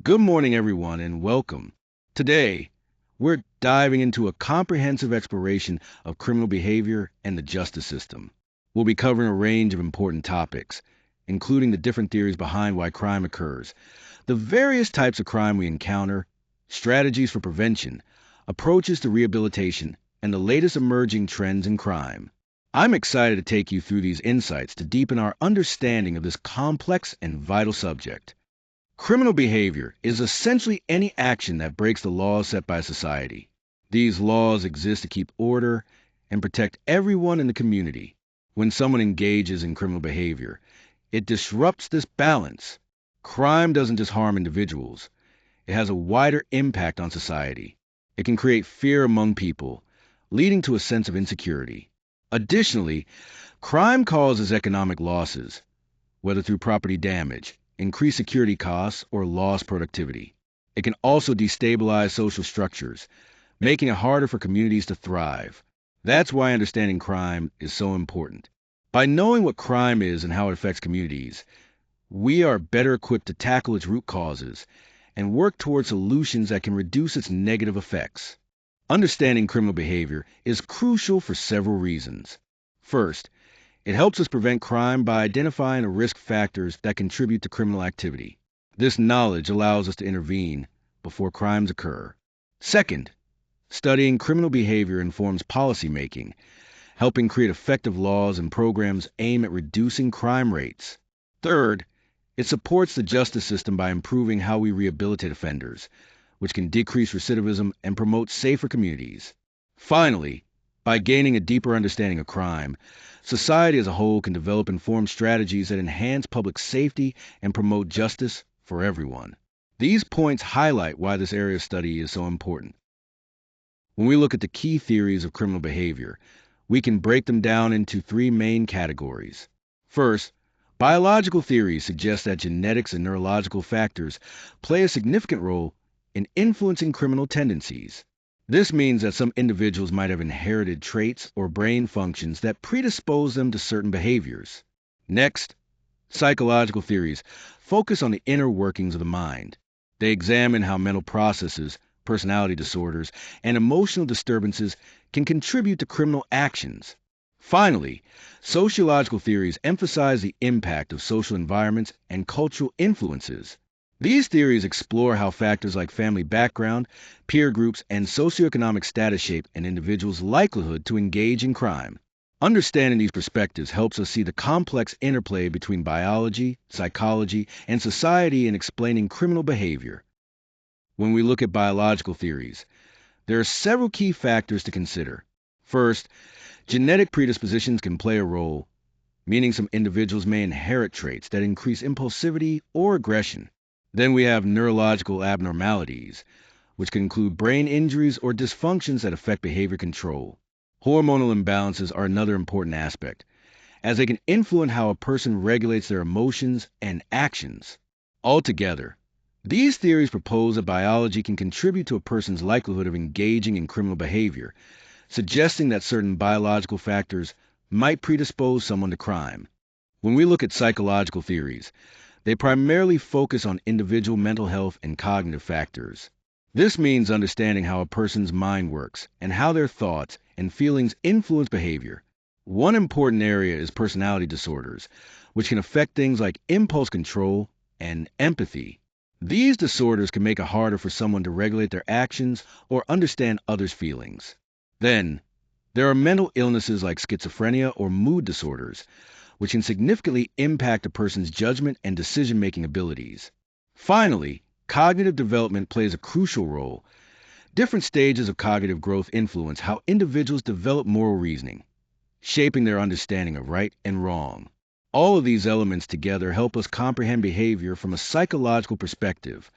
Good morning, everyone, and welcome. Today, we're diving into a comprehensive exploration of criminal behavior and the justice system. We'll be covering a range of important topics, including the different theories behind why crime occurs, the various types of crime we encounter, strategies for prevention, approaches to rehabilitation, and the latest emerging trends in crime. I'm excited to take you through these insights to deepen our understanding of this complex and vital subject. Criminal behavior is essentially any action that breaks the laws set by society. These laws exist to keep order and protect everyone in the community. When someone engages in criminal behavior, it disrupts this balance. Crime doesn't just harm individuals, it has a wider impact on society. It can create fear among people, leading to a sense of insecurity. Additionally, crime causes economic losses, whether through property damage, increased security costs, or lost productivity. It can also destabilize social structures, making it harder for communities to thrive. That's why understanding crime is so important. By knowing what crime is and how it affects communities, we are better equipped to tackle its root causes and work toward solutions that can reduce its negative effects. Understanding criminal behavior is crucial for several reasons. First, it helps us prevent crime by identifying the risk factors that contribute to criminal activity. This knowledge allows us to intervene before crimes occur. Second, studying criminal behavior informs policymaking, helping create effective laws and programs aimed at reducing crime rates. Third, it supports the justice system by improving how we rehabilitate offenders, which can decrease recidivism and promote safer communities. Finally, by gaining a deeper understanding of crime, society as a whole can develop informed strategies that enhance public safety and promote justice for everyone. These points highlight why this area of study is so important. When we look at the key theories of criminal behavior, we can break them down into three main categories. First, biological theories suggest that genetics and neurological factors play a significant role in influencing criminal tendencies. This means that some individuals might have inherited traits or brain functions that predispose them to certain behaviors. Next, psychological theories focus on the inner workings of the mind. They examine how mental processes, personality disorders, and emotional disturbances can contribute to criminal actions. Finally, sociological theories emphasize the impact of social environments and cultural influences. These theories explore how factors like family background, peer groups, and socioeconomic status shape an individual's likelihood to engage in crime. Understanding these perspectives helps us see the complex interplay between biology, psychology, and society in explaining criminal behavior. When we look at biological theories, there are several key factors to consider. First, genetic predispositions can play a role, meaning some individuals may inherit traits that increase impulsivity or aggression. Then we have neurological abnormalities, which can include brain injuries or dysfunctions that affect behavior control. Hormonal imbalances are another important aspect, as they can influence how a person regulates their emotions and actions. Altogether, these theories propose that biology can contribute to a person's likelihood of engaging in criminal behavior, suggesting that certain biological factors might predispose someone to crime. When we look at psychological theories, they primarily focus on individual mental health and cognitive factors. This means understanding how a person's mind works and how their thoughts and feelings influence behavior. One important area is personality disorders, which can affect things like impulse control and empathy. These disorders can make it harder for someone to regulate their actions or understand others' feelings. Then, there are mental illnesses like schizophrenia or mood disorders, which can significantly impact a person's judgment and decision-making abilities. Finally, cognitive development plays a crucial role. Different stages of cognitive growth influence how individuals develop moral reasoning, shaping their understanding of right and wrong. All of these elements together help us comprehend behavior from a psychological perspective.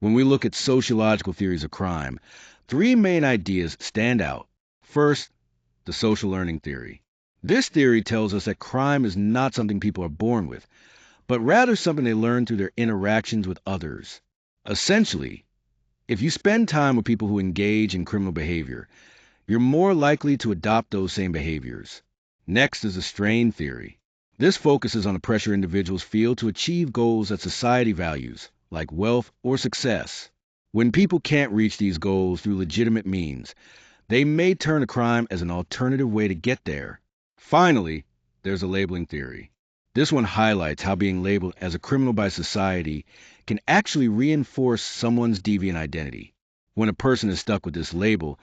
When we look at sociological theories of crime, three main ideas stand out. First, the social learning theory. This theory tells us that crime is not something people are born with, but rather something they learn through their interactions with others. Essentially, if you spend time with people who engage in criminal behavior, you're more likely to adopt those same behaviors. Next is the strain theory. This focuses on the pressure individuals feel to achieve goals that society values, like wealth or success. When people can't reach these goals through legitimate means, they may turn to crime as an alternative way to get there. Finally, there's a labeling theory. This one highlights how being labeled as a criminal by society can actually reinforce someone's deviant identity. When a person is stuck with this label,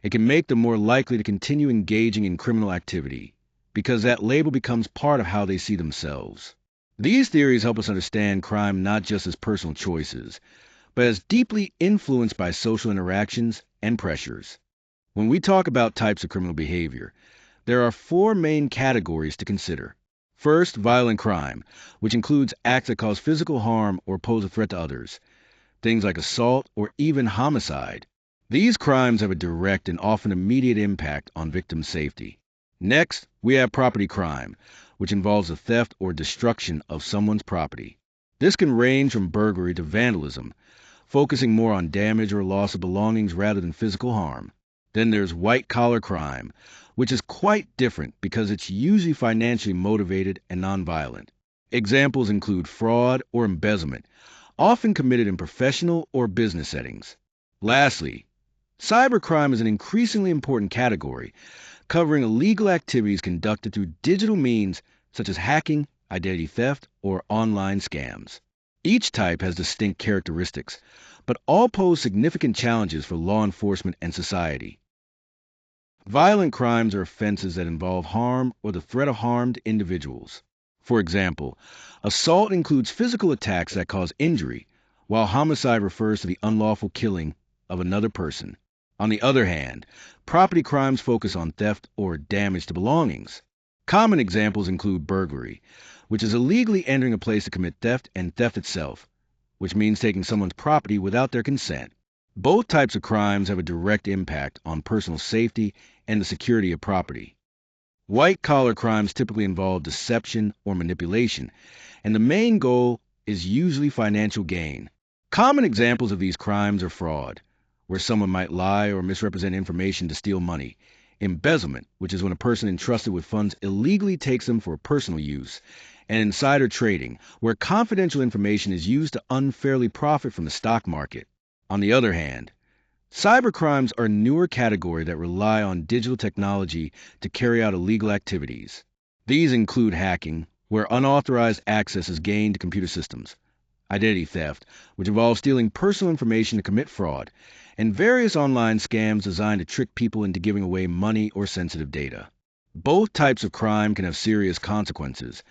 it can make them more likely to continue engaging in criminal activity because that label becomes part of how they see themselves. These theories help us understand crime not just as personal choices, but as deeply influenced by social interactions and pressures. When we talk about types of criminal behavior, there are four main categories to consider. First, violent crime, which includes acts that cause physical harm or pose a threat to others, things like assault or even homicide. These crimes have a direct and often immediate impact on victim safety. Next, we have property crime, which involves the theft or destruction of someone's property. This can range from burglary to vandalism, focusing more on damage or loss of belongings rather than physical harm. Then there's white-collar crime, which is quite different because it's usually financially motivated and nonviolent. Examples include fraud or embezzlement, often committed in professional or business settings. Lastly, cybercrime is an increasingly important category, covering illegal activities conducted through digital means such as hacking, identity theft, or online scams. Each type has distinct characteristics, but all pose significant challenges for law enforcement and society. Violent crimes are offenses that involve harm or the threat of harm to individuals. For example, assault includes physical attacks that cause injury, while homicide refers to the unlawful killing of another person. On the other hand, property crimes focus on theft or damage to belongings. Common examples include burglary, which is illegally entering a place to commit theft, and theft itself, which means taking someone's property without their consent. Both types of crimes have a direct impact on personal safety and the security of property. White-collar crimes typically involve deception or manipulation, and the main goal is usually financial gain. Common examples of these crimes are fraud, where someone might lie or misrepresent information to steal money; embezzlement, which is when a person entrusted with funds illegally takes them for personal use; and insider trading, where confidential information is used to unfairly profit from the stock market. On the other hand, cybercrimes are a newer category that rely on digital technology to carry out illegal activities. These include hacking, where unauthorized access is gained to computer systems; identity theft, which involves stealing personal information to commit fraud; and various online scams designed to trick people into giving away money or sensitive data. Both types of crime can have serious consequences,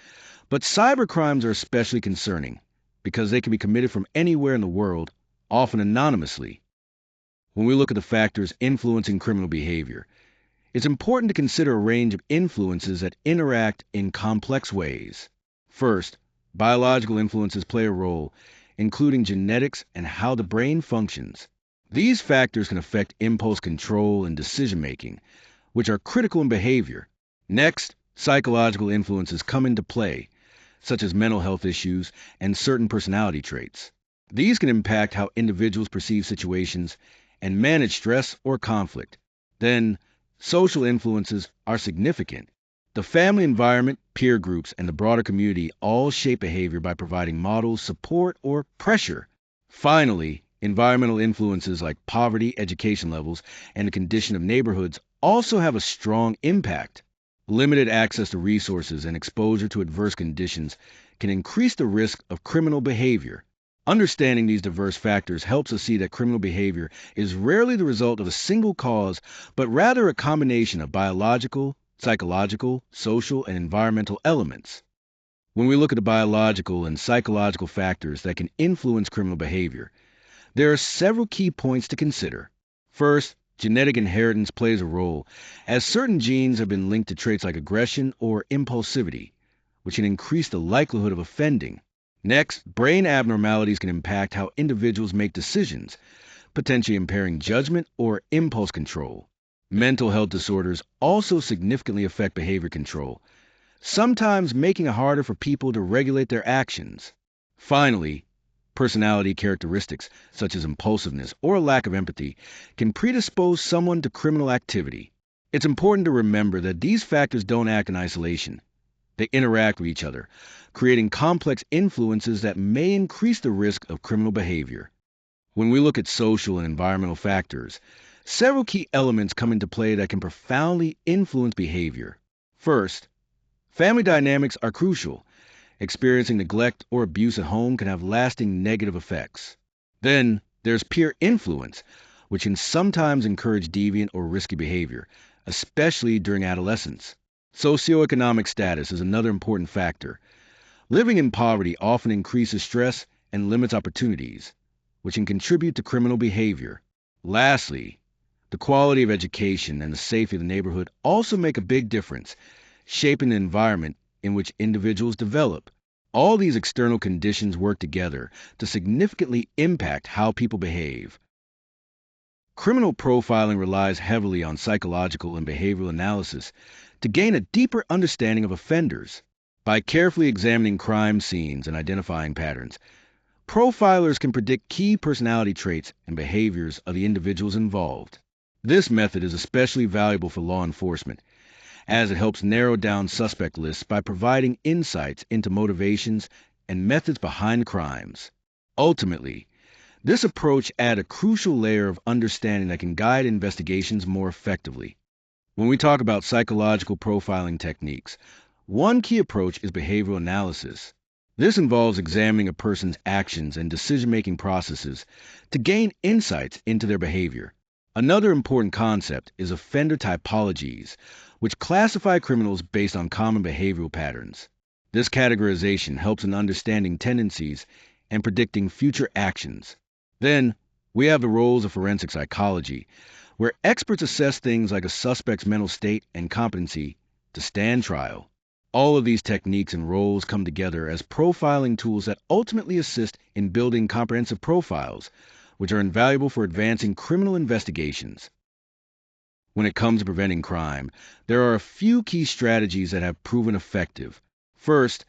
but cybercrimes are especially concerning because they can be committed from anywhere in the world, often anonymously. When we look at the factors influencing criminal behavior, it's important to consider a range of influences that interact in complex ways. First, biological influences play a role, including genetics and how the brain functions. These factors can affect impulse control and decision-making, which are critical in behavior. Next, psychological influences come into play, such as mental health issues and certain personality traits. These can impact how individuals perceive situations and manage stress or conflict. Then, social influences are significant. The family environment, peer groups, and the broader community all shape behavior by providing models, support, or pressure. Finally, environmental influences like poverty, education levels, and the condition of neighborhoods also have a strong impact. Limited access to resources and exposure to adverse conditions can increase the risk of criminal behavior. Understanding these diverse factors helps us see that criminal behavior is rarely the result of a single cause, but rather a combination of biological, psychological, social, and environmental elements. When we look at the biological and psychological factors that can influence criminal behavior, there are several key points to consider. First, genetic inheritance plays a role, as certain genes have been linked to traits like aggression or impulsivity, which can increase the likelihood of offending. Next, brain abnormalities can impact how individuals make decisions, potentially impairing judgment or impulse control. Mental health disorders also significantly affect behavior control, sometimes making it harder for people to regulate their actions. Finally, personality characteristics, such as impulsiveness or a lack of empathy, can predispose someone to criminal activity. It's important to remember that these factors don't act in isolation. They interact with each other, creating complex influences that may increase the risk of criminal behavior. When we look at social and environmental factors, several key elements come into play that can profoundly influence behavior. First, family dynamics are crucial. Experiencing neglect or abuse at home can have lasting negative effects. Then, there's peer influence, which can sometimes encourage deviant or risky behavior, especially during adolescence. Socioeconomic status is another important factor. Living in poverty often increases stress and limits opportunities, which can contribute to criminal behavior. Lastly, the quality of education and the safety of the neighborhood also make a big difference, shaping the environment in which individuals develop. All these external conditions work together to significantly impact how people behave. Criminal profiling relies heavily on psychological and behavioral analysis to gain a deeper understanding of offenders. By carefully examining crime scenes and identifying patterns, profilers can predict key personality traits and behaviors of the individuals involved. This method is especially valuable for law enforcement, as it helps narrow down suspect lists by providing insights into motivations and methods behind crimes. Ultimately, this approach adds a crucial layer of understanding that can guide investigations more effectively. When we talk about psychological profiling techniques, one key approach is behavioral analysis. This involves examining a person's actions and decision-making processes to gain insights into their behavior. Another important concept is offender typologies, which classify criminals based on common behavioral patterns. This categorization helps in understanding tendencies and predicting future actions. Then, we have the roles of forensic psychology, where experts assess things like a suspect's mental state and competency to stand trial. All of these techniques and roles come together as profiling tools that ultimately assist in building comprehensive profiles, which are invaluable for advancing criminal investigations. When it comes to preventing crime, there are a few key strategies that have proven effective. First,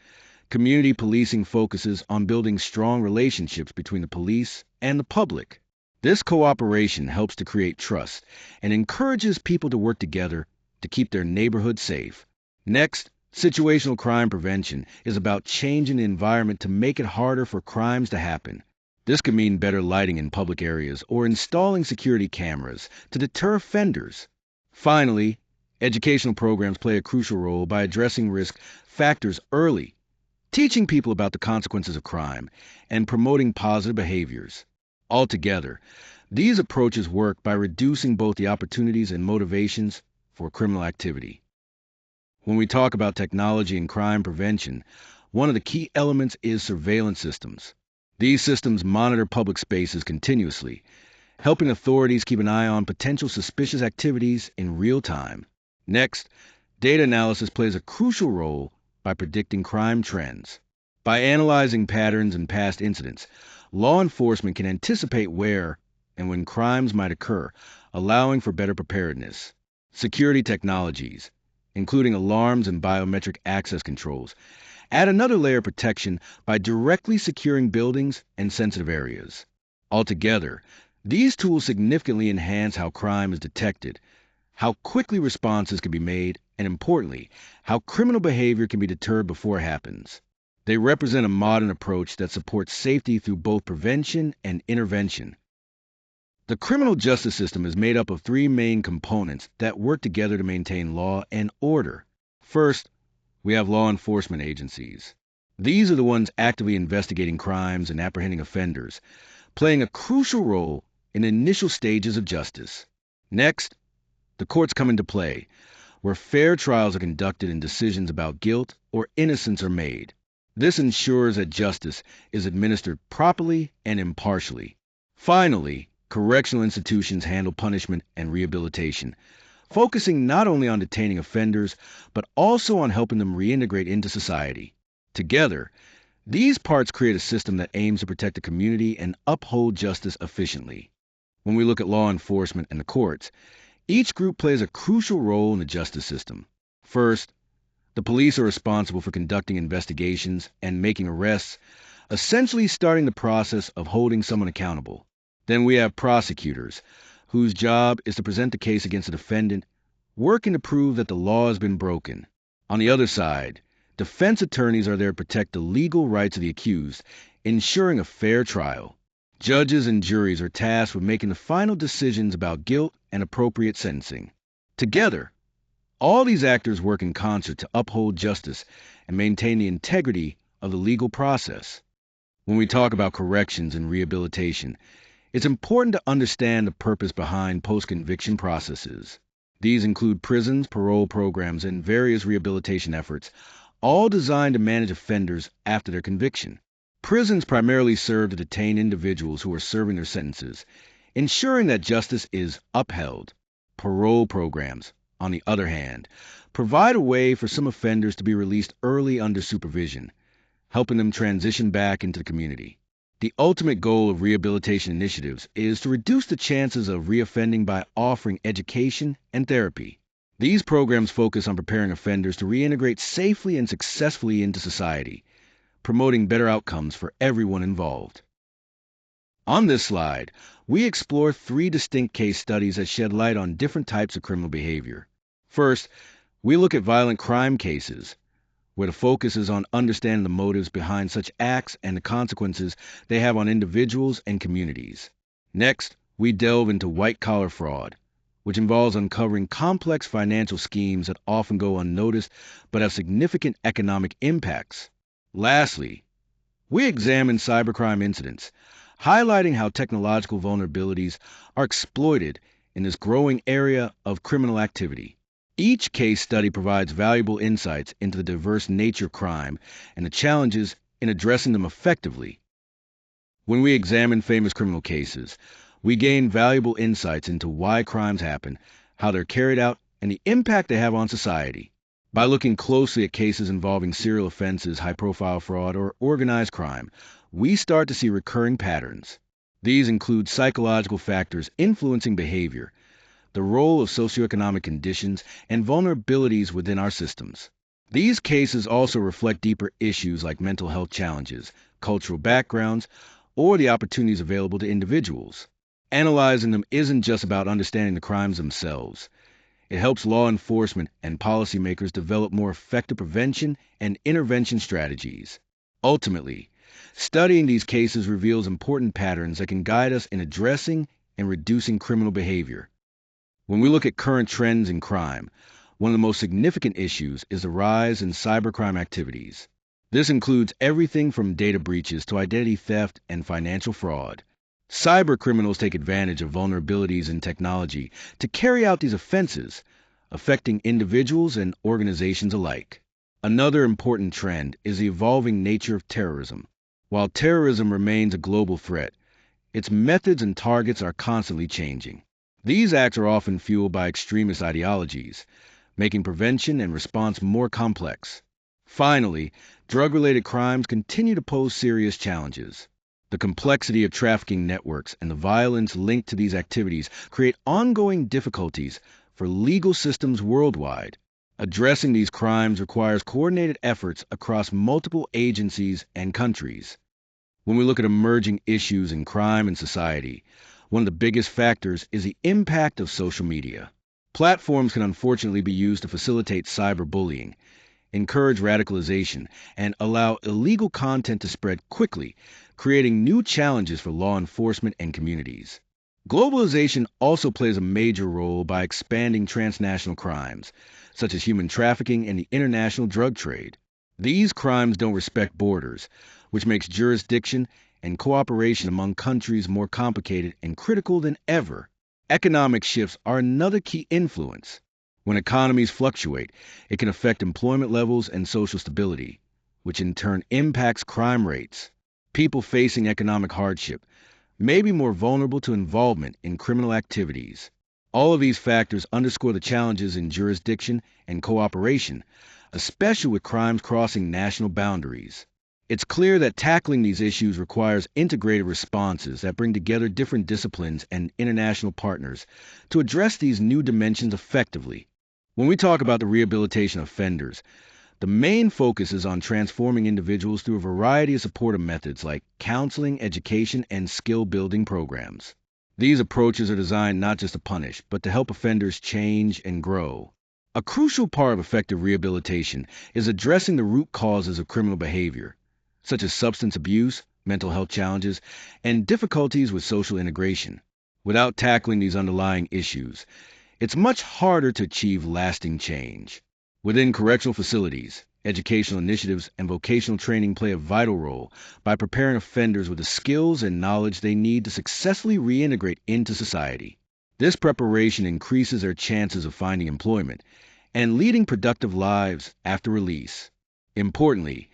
community policing focuses on building strong relationships between the police and the public. This cooperation helps to create trust and encourages people to work together to keep their neighborhood safe. Next, situational crime prevention is about changing the environment to make it harder for crimes to happen. This could mean better lighting in public areas or installing security cameras to deter offenders. Finally, educational programs play a crucial role by addressing risk factors early, teaching people about the consequences of crime, and promoting positive behaviors. Altogether, these approaches work by reducing both the opportunities and motivations for criminal activity. When we talk about technology and crime prevention, one of the key elements is surveillance systems. These systems monitor public spaces continuously, helping authorities keep an eye on potential suspicious activities in real time. Next, data analysis plays a crucial role by predicting crime trends. By analyzing patterns in past incidents, law enforcement can anticipate where and when crimes might occur, allowing for better preparedness. Security technologies, including alarms and biometric access controls, add another layer of protection by directly securing buildings and sensitive areas. Altogether, these tools significantly enhance how crime is detected, how quickly responses can be made, and importantly, how criminal behavior can be deterred before it happens. They represent a modern approach that supports safety through both prevention and intervention. The criminal justice system is made up of three main components that work together to maintain law and order. First, we have law enforcement agencies. These are the ones actively investigating crimes and apprehending offenders, playing a crucial role in the initial stages of justice. Next, the courts come into play, where fair trials are conducted and decisions about guilt or innocence are made. This ensures that justice is administered properly and impartially. Finally, correctional institutions handle punishment and rehabilitation, focusing not only on detaining offenders, but also on helping them reintegrate into society. Together, these parts create a system that aims to protect the community and uphold justice efficiently. When we look at law enforcement and the courts, each group plays a crucial role in the justice system. First, the police are responsible for conducting investigations and making arrests, essentially starting the process of holding someone accountable. Then we have prosecutors, whose job is to present the case against the defendant, working to prove that the law has been broken. On the other side, Defense attorneys are there to protect the legal rights of the accused, ensuring a fair trial. Judges and juries are tasked with making the final decisions about guilt and appropriate sentencing. Together, all these actors work in concert to uphold justice and maintain the integrity of the legal process. When we talk about corrections and rehabilitation, it's important to understand the purpose behind post-conviction processes. These include prisons, parole programs, and various rehabilitation efforts, all designed to manage offenders after their conviction. Prisons primarily serve to detain individuals who are serving their sentences, ensuring that justice is upheld. Parole programs, on the other hand, provide a way for some offenders to be released early under supervision, helping them transition back into the community. The ultimate goal of rehabilitation initiatives is to reduce the chances of reoffending by offering education and therapy. These programs focus on preparing offenders to reintegrate safely and successfully into society, promoting better outcomes for everyone involved. On this slide, we explore three distinct case studies that shed light on different types of criminal behavior. First, we look at violent crime cases, where the focus is on understanding the motives behind such acts and the consequences they have on individuals and communities. Next, we delve into white-collar fraud, which involves uncovering complex financial schemes that often go unnoticed but have significant economic impacts. Lastly, we examine cybercrime incidents, highlighting how technological vulnerabilities are exploited in this growing area of criminal activity. Each case study provides valuable insights into the diverse nature of crime and the challenges in addressing them effectively. When we examine famous criminal cases, we gain valuable insights into why crimes happen, how they're carried out, and the impact they have on society. By looking closely at cases involving serial offenses, high-profile fraud, or organized crime, we start to see recurring patterns. These include psychological factors influencing behavior, the role of socioeconomic conditions, and vulnerabilities within our systems. These cases also reflect deeper issues like mental health challenges, cultural backgrounds, or the opportunities available to individuals. Analyzing them isn't just about understanding the crimes themselves. It helps law enforcement and policymakers develop more effective prevention and intervention strategies. Ultimately, studying these cases reveals important patterns that can guide us in addressing and reducing criminal behavior. When we look at current trends in crime, one of the most significant issues is the rise in cybercrime activities. This includes everything from data breaches to identity theft and financial fraud. Cyber criminals take advantage of vulnerabilities in technology to carry out these offenses, affecting individuals and organizations alike. Another important trend is the evolving nature of terrorism. While terrorism remains a global threat, its methods and targets are constantly changing. These acts are often fueled by extremist ideologies, making prevention and response more complex. Finally, drug-related crimes continue to pose serious challenges. The complexity of trafficking networks and the violence linked to these activities create ongoing difficulties for legal systems worldwide. Addressing these crimes requires coordinated efforts across multiple agencies and countries. When we look at emerging issues in crime and society, one of the biggest factors is the impact of social media. Platforms can unfortunately be used to facilitate cyberbullying, encourage radicalization, and allow illegal content to spread quickly, creating new challenges for law enforcement and communities. Globalization also plays a major role by expanding transnational crimes, such as human trafficking and the international drug trade. These crimes don't respect borders, which makes jurisdiction and cooperation among countries more complicated and critical than ever. Economic shifts are another key influence. When economies fluctuate, it can affect employment levels and social stability, which in turn impacts crime rates. People facing economic hardship may be more vulnerable to involvement in criminal activities. All of these factors underscore the challenges in jurisdiction and cooperation, especially with crimes crossing national boundaries. It's clear that tackling these issues requires integrated responses that bring together different disciplines and international partners to address these new dimensions effectively. When we talk about the rehabilitation of offenders, the main focus is on transforming individuals through a variety of supportive methods like counseling, education, and skill-building programs. These approaches are designed not just to punish, but to help offenders change and grow. A crucial part of effective rehabilitation is addressing the root causes of criminal behavior, such as substance abuse, mental health challenges, and difficulties with social integration. Without tackling these underlying issues, it's much harder to achieve lasting change. Within correctional facilities, educational initiatives and vocational training play a vital role by preparing offenders with the skills and knowledge they need to successfully reintegrate into society. This preparation increases their chances of finding employment and leading productive lives after release. Importantly,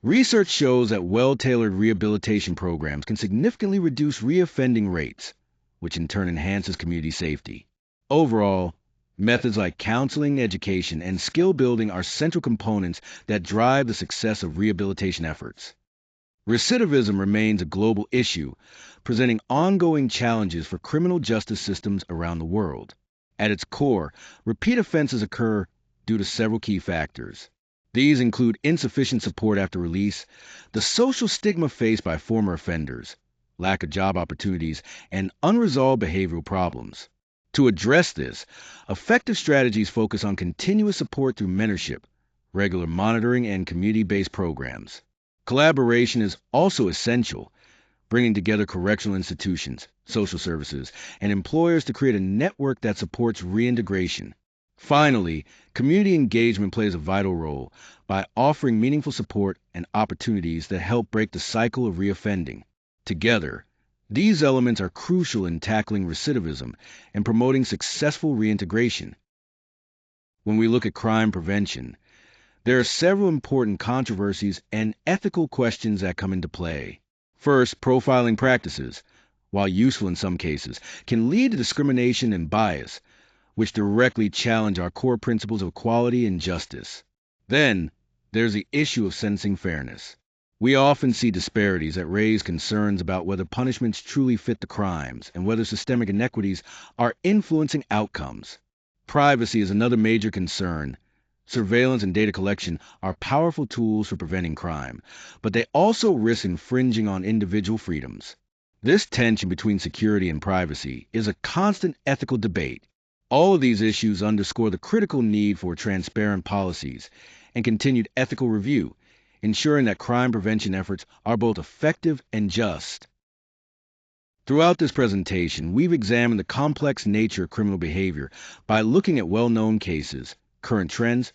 research shows that well-tailored rehabilitation programs can significantly reduce reoffending rates, which in turn enhances community safety. Overall, methods like counseling, education, and skill building are central components that drive the success of rehabilitation efforts. Recidivism remains a global issue, presenting ongoing challenges for criminal justice systems around the world. At its core, repeat offenses occur due to several key factors. These include insufficient support after release, the social stigma faced by former offenders, lack of job opportunities, and unresolved behavioral problems. To address this, effective strategies focus on continuous support through mentorship, regular monitoring, and community-based programs. Collaboration is also essential, bringing together correctional institutions, social services, and employers to create a network that supports reintegration. Finally, community engagement plays a vital role by offering meaningful support and opportunities that help break the cycle of reoffending. Together, these elements are crucial in tackling recidivism and promoting successful reintegration. When we look at crime prevention, there are several important controversies and ethical questions that come into play. First, profiling practices, while useful in some cases, can lead to discrimination and bias, which directly challenge our core principles of equality and justice. Then, there's the issue of sentencing fairness. We often see disparities that raise concerns about whether punishments truly fit the crimes and whether systemic inequities are influencing outcomes. Privacy is another major concern. Surveillance and data collection are powerful tools for preventing crime, but they also risk infringing on individual freedoms. This tension between security and privacy is a constant ethical debate. All of these issues underscore the critical need for transparent policies and continued ethical review, ensuring that crime prevention efforts are both effective and just. Throughout this presentation, we've examined the complex nature of criminal behavior by looking at well-known cases, current trends,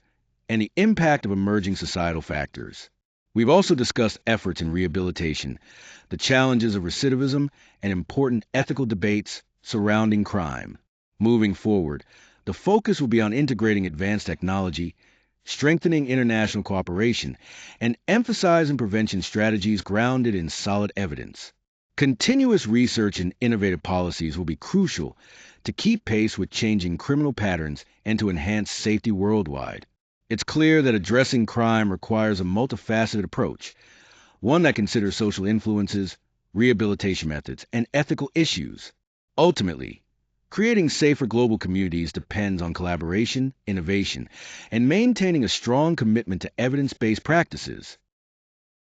and the impact of emerging societal factors. We've also discussed efforts in rehabilitation, the challenges of recidivism, and important ethical debates surrounding crime. Moving forward, the focus will be on integrating advanced technology, strengthening international cooperation, and emphasizing prevention strategies grounded in solid evidence. Continuous research and innovative policies will be crucial to keep pace with changing criminal patterns and to enhance safety worldwide. It's clear that addressing crime requires a multifaceted approach, one that considers social influences, rehabilitation methods, and ethical issues. Ultimately, creating safer global communities depends on collaboration, innovation, and maintaining a strong commitment to evidence-based practices.